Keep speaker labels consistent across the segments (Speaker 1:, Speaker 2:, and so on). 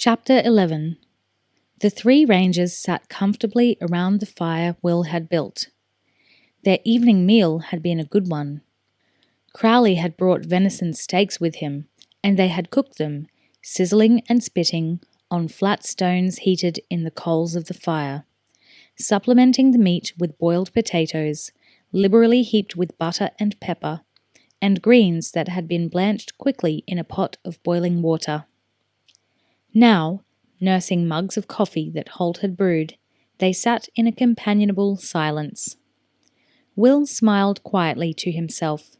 Speaker 1: Chapter 11. The three rangers sat comfortably around the fire Will had built. Their evening meal had been a good one. Crowley had brought venison steaks with him, and they had cooked them, sizzling and spitting, on flat stones heated in the coals of the fire, supplementing the meat with boiled potatoes, liberally heaped with butter and pepper, and greens that had been blanched quickly in a pot of boiling water. Now, nursing mugs of coffee that Holt had brewed, they sat in a companionable silence. Will smiled quietly to himself.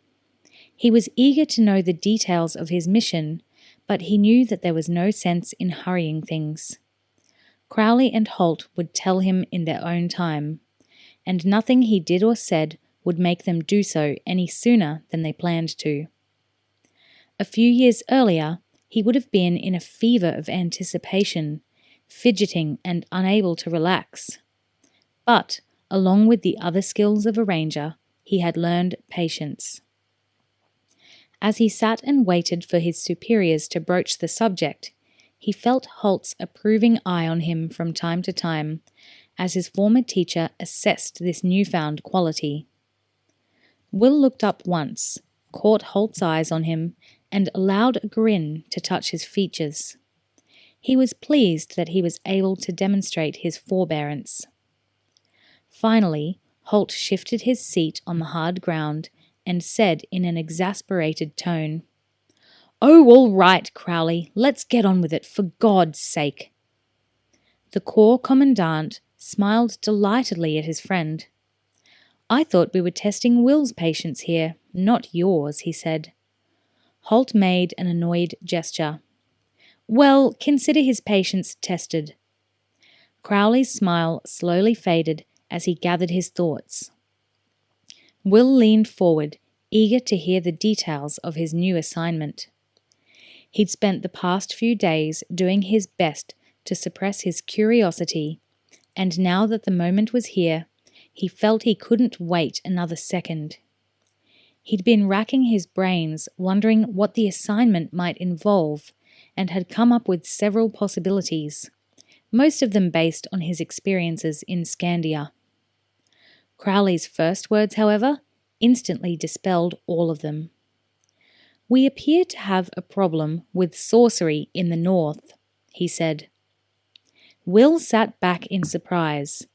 Speaker 1: He was eager to know the details of his mission, but he knew that there was no sense in hurrying things. Crowley and Holt would tell him in their own time, and nothing he did or said would make them do so any sooner than they planned to. A few years earlier, he would have been in a fever of anticipation, fidgeting and unable to relax. But, along with the other skills of a ranger, he had learned patience. As he sat and waited for his superiors to broach the subject, he felt Holt's approving eye on him from time to time, as his former teacher assessed this newfound quality. Will looked up once, caught Holt's eyes on him, and allowed a grin to touch his features. He was pleased that he was able to demonstrate his forbearance. Finally, Holt shifted his seat on the hard ground and said in an exasperated tone, "Oh, all right, Crowley, let's get on with it, for God's sake." The Corps Commandant smiled delightedly at his friend. "I thought we were testing Will's patience here, not yours," he said. Holt made an annoyed gesture. "Well, consider his patience tested." Crowley's smile slowly faded as he gathered his thoughts. Will leaned forward, eager to hear the details of his new assignment. He'd spent the past few days doing his best to suppress his curiosity, and now that the moment was here, he felt he couldn't wait another second. He'd been racking his brains, wondering what the assignment might involve, and had come up with several possibilities, most of them based on his experiences in Scandia. Crowley's first words, however, instantly dispelled all of them. "We appear to have a problem with sorcery in the north," he said. Will sat back in surprise.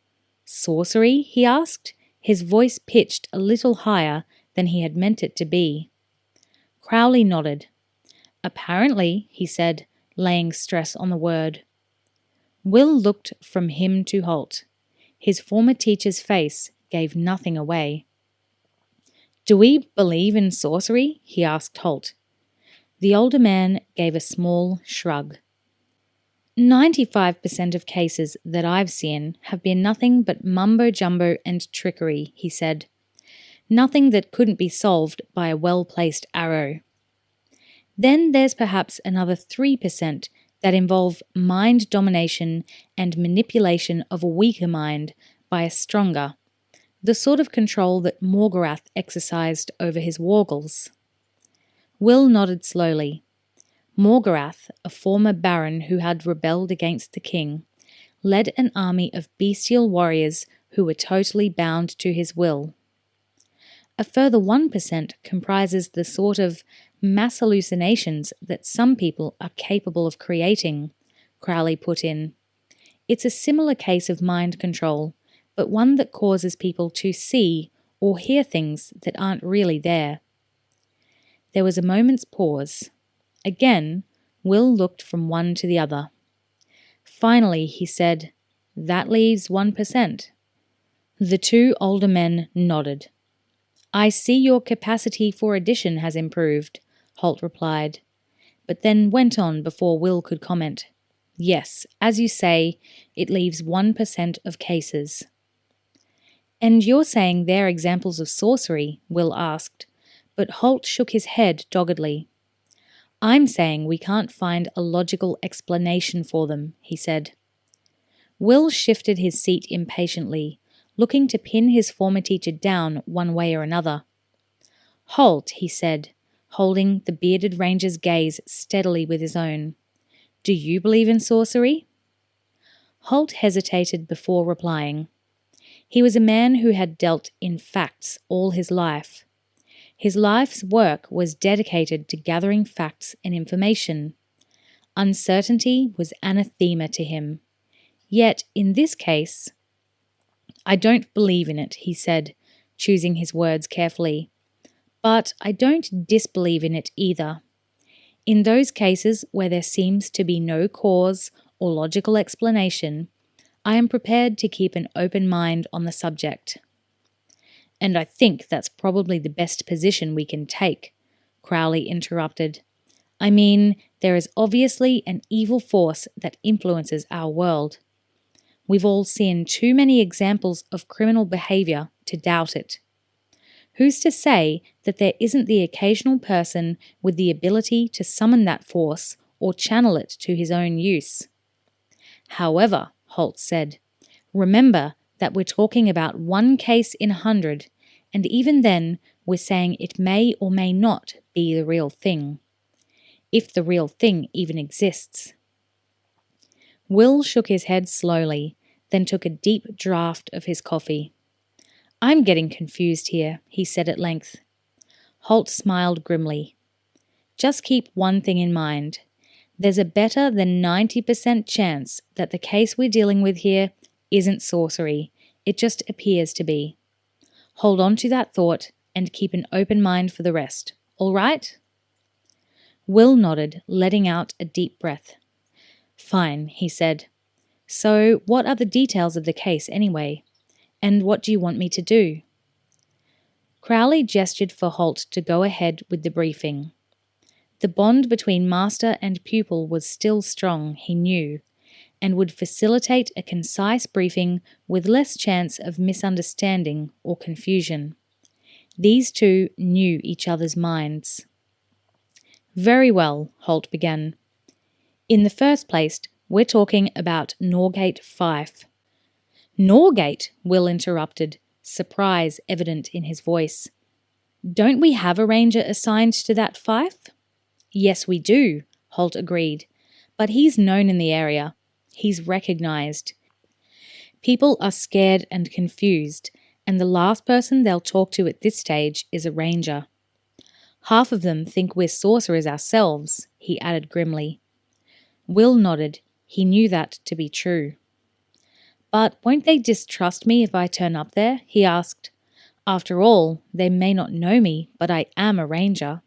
Speaker 1: "Sorcery?" he asked, his voice pitched a little higher than he had meant it to be. Crowley nodded. "Apparently," he said, laying stress on the word. Will looked from him to Holt. His former teacher's face gave nothing away. "Do we believe in sorcery?" he asked Holt. The older man gave a small shrug. 95% of cases that I've seen have been nothing but mumbo-jumbo and trickery," he said. "Nothing that couldn't be solved by a well-placed arrow. Then there's perhaps another 3% that involve mind domination and manipulation of a weaker mind by a stronger, the sort of control that Morgorath exercised over his Wargles." Will nodded slowly. Morgorath, a former baron who had rebelled against the king, led an army of bestial warriors who were totally bound to his will. A further 1% comprises the sort of mass hallucinations that some people are capable of creating, Crowley put in. It's a similar case of mind control, but one that causes people to see or hear things that aren't really there. There was a moment's pause. Again, Will looked from one to the other. Finally, he said, "That leaves 1%. The two older men nodded. "I see your capacity for addition has improved," Holt replied, but then went on before Will could comment. "Yes, as you say, it leaves 1% of cases." "And you're saying they're examples of sorcery?" Will asked, but Holt shook his head doggedly. "I'm saying we can't find a logical explanation for them," he said. Will shifted his seat impatiently, looking to pin his former teacher down one way or another. "Holt," he said, holding the bearded ranger's gaze steadily with his own. Do you believe in sorcery? Holt hesitated before replying. He was a man who had dealt in facts all his life. His life's work was dedicated to gathering facts and information. Uncertainty was anathema to him. Yet, in this case, I don't believe in it, he said, choosing his words carefully. But I don't disbelieve in it either. In those cases where there seems to be no cause or logical explanation, I am prepared to keep an open mind on the subject. And I think that's probably the best position we can take, Crowley interrupted. I mean, there is obviously an evil force that influences our world. We've all seen too many examples of criminal behaviour to doubt it. Who's to say that there isn't the occasional person with the ability to summon that force or channel it to his own use? However, Holt said, remember that we're talking about one case in 100, and even then we're saying it may or may not be the real thing. If the real thing even exists. Will shook his head slowly, then took a deep draught of his coffee. I'm getting confused here, he said at length. Holt smiled grimly. Just keep one thing in mind. There's a better than 90% chance that the case we're dealing with here isn't sorcery. It just appears to be. Hold on to that thought and keep an open mind for the rest. All right? Will nodded, letting out a deep breath. Fine, he said. So what are the details of the case anyway? And what do you want me to do? Crowley gestured for Holt to go ahead with the briefing. The bond between master and pupil was still strong, he knew, and would facilitate a concise briefing with less chance of misunderstanding or confusion. These two knew each other's minds. Very well, Holt began. In the first place, we're talking about Norgate Fife. Norgate, Will interrupted, surprise evident in his voice. Don't we have a ranger assigned to that fief? Yes, we do, Holt agreed, but he's known in the area. He's recognised. People are scared and confused, and the last person they'll talk to at this stage is a ranger. Half of them think we're sorcerers ourselves, he added grimly. Will nodded. He knew that to be true. But won't they distrust me if I turn up there? He asked. After all, they may not know me, but I am a ranger.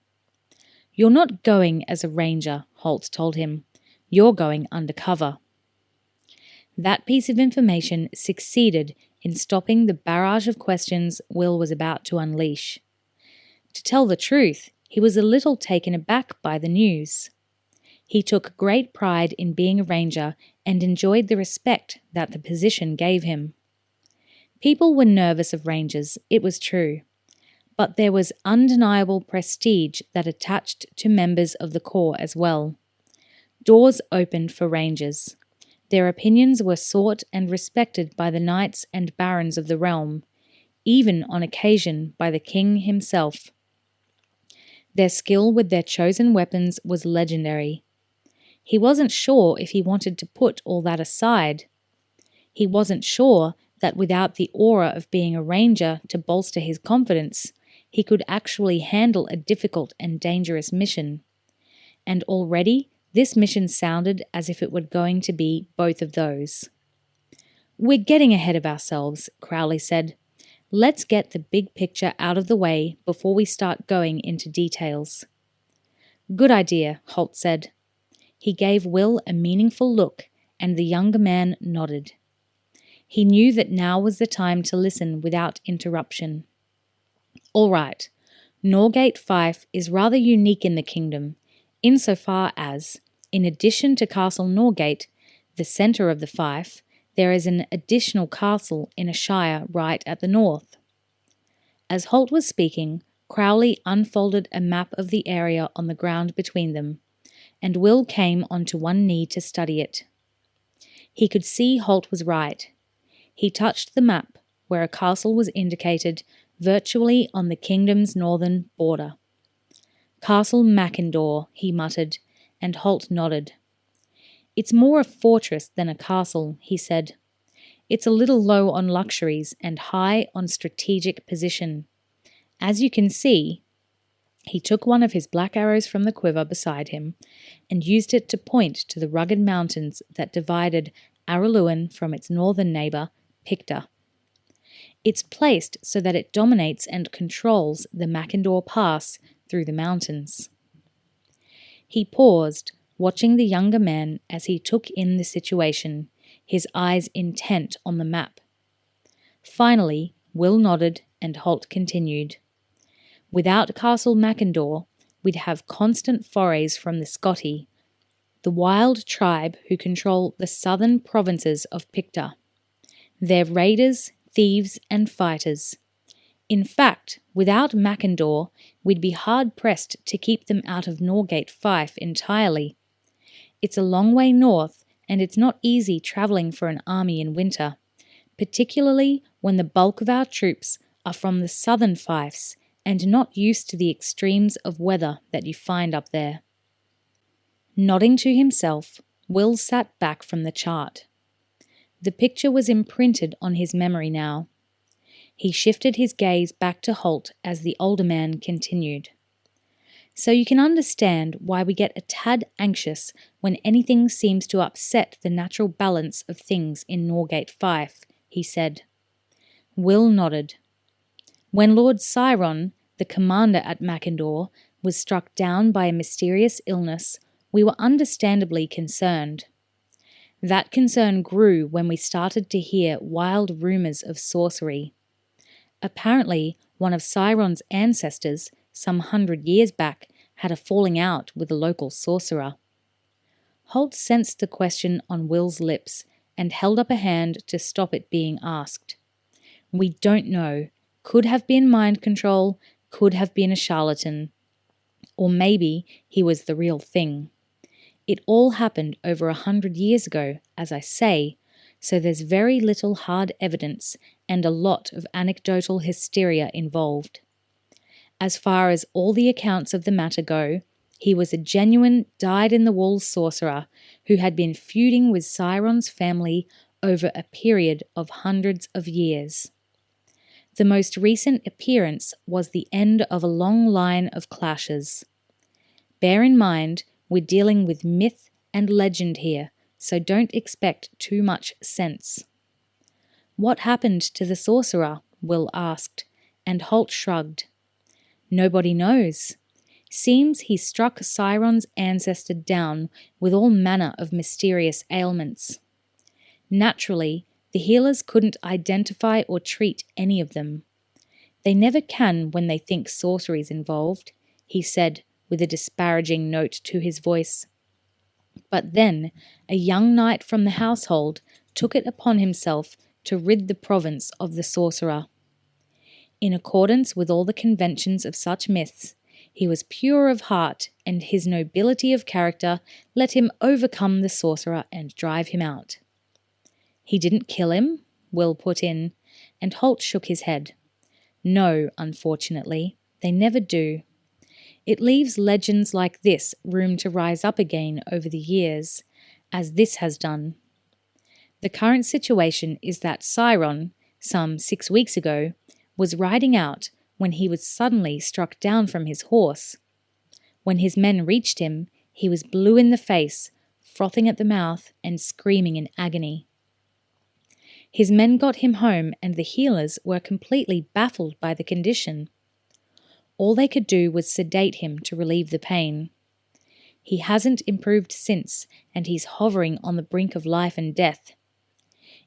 Speaker 1: You're not going as a ranger, Holt told him. You're going undercover. That piece of information succeeded in stopping the barrage of questions Will was about to unleash. To tell the truth, he was a little taken aback by the news. He took great pride in being a ranger and enjoyed the respect that the position gave him. People were nervous of rangers, it was true, but there was undeniable prestige that attached to members of the corps as well. Doors opened for rangers. Their opinions were sought and respected by the knights and barons of the realm, even on occasion by the king himself. Their skill with their chosen weapons was legendary. He wasn't sure if he wanted to put all that aside. He wasn't sure that without the aura of being a ranger to bolster his confidence, he could actually handle a difficult and dangerous mission. And already, this mission sounded as if it were going to be both of those. We're getting ahead of ourselves, Crowley said. Let's get the big picture out of the way before we start going into details. Good idea, Holt said. He gave Will a meaningful look, and the younger man nodded. He knew that now was the time to listen without interruption. All right, Norgate Fife is rather unique in the kingdom, insofar as, in addition to Castle Norgate, the centre of the fief, there is an additional castle in a shire right at the north. As Holt was speaking, Crowley unfolded a map of the area on the ground between them, and Will came onto one knee to study it. He could see Holt was right. He touched the map, where a castle was indicated virtually on the kingdom's northern border. Castle Mackendor, he muttered, and Holt nodded. It's more a fortress than a castle, he said. It's a little low on luxuries and high on strategic position. As you can see, he took one of his black arrows from the quiver beside him and used it to point to the rugged mountains that divided Araluen from its northern neighbour, Picta. It's placed so that it dominates and controls the Mackendor Pass through the mountains. He paused, watching the younger man as he took in the situation, his eyes intent on the map. Finally, Will nodded and Holt continued. Without Castle Mackendor, we'd have constant forays from the Scotti, the wild tribe who control the southern provinces of Picta. They're raiders, thieves, and fighters. In fact, without Mackendor, we'd be hard-pressed to keep them out of Norgate Fife entirely. It's a long way north, and it's not easy travelling for an army in winter, particularly when the bulk of our troops are from the southern fiefs and not used to the extremes of weather that you find up there. Nodding to himself, Will sat back from the chart. The picture was imprinted on his memory now. He shifted his gaze back to Holt as the older man continued. So you can understand why we get a tad anxious when anything seems to upset the natural balance of things in Norgate Fife, he said. Will nodded. When Lord Cyron, the commander at Mackendor, was struck down by a mysterious illness, we were understandably concerned. That concern grew when we started to hear wild rumours of sorcery. Apparently, one of Cyron's ancestors, some 100 years back, had a falling out with a local sorcerer. Holt sensed the question on Will's lips and held up a hand to stop it being asked. We don't know. Could have been mind control, could have been a charlatan. Or maybe he was the real thing. It all happened over 100 years ago, as I say, so there's very little hard evidence and a lot of anecdotal hysteria involved. As far as all the accounts of the matter go, he was a genuine dyed-in-the-wool sorcerer who had been feuding with Cyron's family over a period of hundreds of years. The most recent appearance was the end of a long line of clashes. Bear in mind, we're dealing with myth and legend here, so don't expect too much sense. What happened to the sorcerer? Will asked, and Holt shrugged. Nobody knows. Seems he struck Cyron's ancestor down with all manner of mysterious ailments. Naturally, the healers couldn't identify or treat any of them. They never can when they think sorcery's involved, he said with a disparaging note to his voice. But then a young knight from the household took it upon himself to rid the province of the sorcerer. In accordance with all the conventions of such myths, he was pure of heart, and his nobility of character let him overcome the sorcerer and drive him out. He didn't kill him, Will put in, and Holt shook his head. No, unfortunately, they never do. It leaves legends like this room to rise up again over the years, as this has done. The current situation is that Cyron, some 6 weeks ago, was riding out when he was suddenly struck down from his horse. When his men reached him, he was blue in the face, frothing at the mouth and screaming in agony. His men got him home and the healers were completely baffled by the condition. All they could do was sedate him to relieve the pain. He hasn't improved since, and he's hovering on the brink of life and death.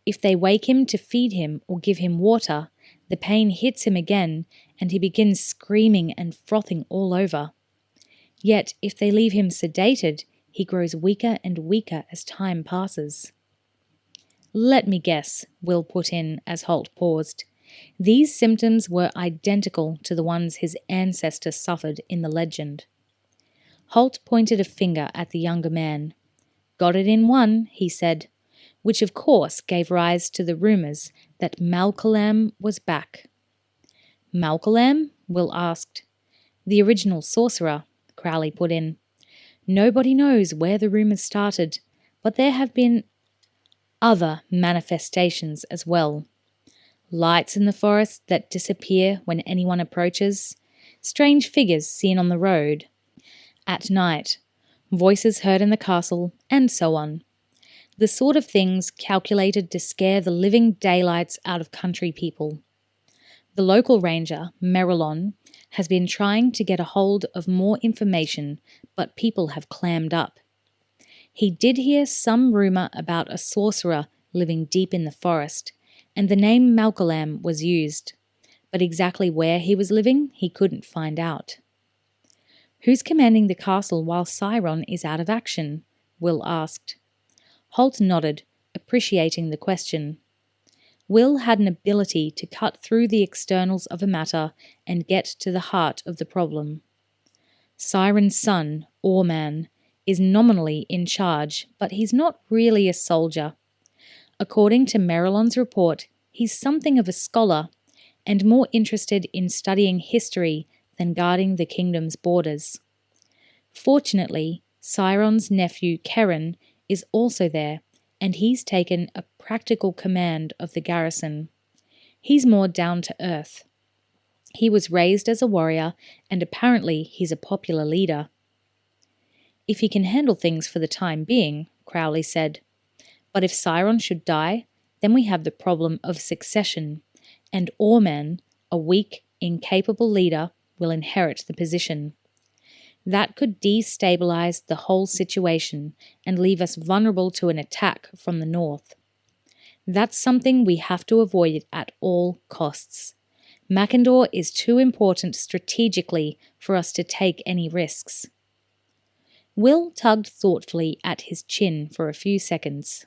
Speaker 1: If they wake him to feed him or give him water, the pain hits him again, and he begins screaming and frothing all over. Yet, if they leave him sedated, he grows weaker and weaker as time passes. Let me guess, Will put in as Holt paused. These symptoms were identical to the ones his ancestor suffered in the legend. Holt pointed a finger at the younger man. Got it in one, he said, which of course gave rise to the rumours that Malcolm was back. Malcolm? Will asked. The original sorcerer, Crowley put in. Nobody knows where the rumours started, but there have been other manifestations as well. Lights in the forest that disappear when anyone approaches, strange figures seen on the road, at night, voices heard in the castle, and so on. The sort of things calculated to scare the living daylights out of country people. The local ranger, Merrilon, has been trying to get a hold of more information, but people have clammed up. He did hear some rumour about a sorcerer living deep in the forest, and the name Malcolm was used, but exactly where he was living he couldn't find out. "Who's commanding the castle while Siron is out of action?" Will asked. Holt nodded, appreciating the question. Will had an ability to cut through the externals of a matter and get to the heart of the problem. Siren's son, Orman, is nominally in charge, but he's not really a soldier. According to Merrilon's report, he's something of a scholar and more interested in studying history than guarding the kingdom's borders. Fortunately, Siron's nephew Keren is also there, and he's taken a practical command of the garrison. He's more down to earth. He was raised as a warrior, and apparently he's a popular leader. "If he can handle things for the time being," Crowley said. "But if Siron should die, then we have the problem of succession, and Orman, a weak, incapable leader, will inherit the position. That could destabilize the whole situation and leave us vulnerable to an attack from the north. That's something we have to avoid at all costs. Mackendor is too important strategically for us to take any risks." Will tugged thoughtfully at his chin for a few seconds.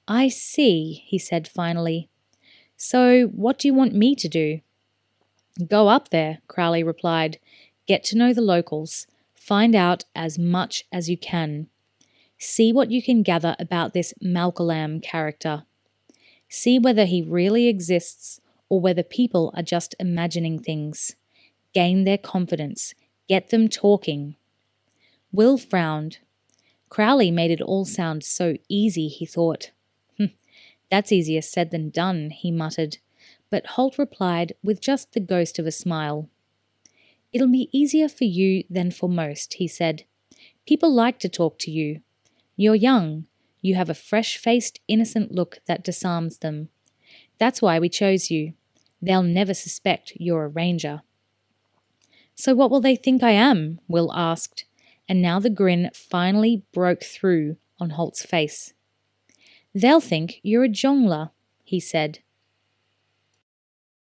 Speaker 1: "I see," he said finally. "So what do you want me to do?" "Go up there," Crowley replied. "Get to know the locals. Find out as much as you can. See what you can gather about this Malcolm character. See whether he really exists or whether people are just imagining things. Gain their confidence. Get them talking." Will frowned. Crowley made it all sound so easy, he thought. "That's easier said than done," he muttered, but Holt replied with just the ghost of a smile. "It'll be easier for you than for most," he said. "People like to talk to you. You're young. You have a fresh-faced, innocent look that disarms them. That's why we chose you. They'll never suspect you're a ranger." "So what will they think I am?" Will asked, and now the grin finally broke through on Holt's face. "They'll think you're a jongleur," he said.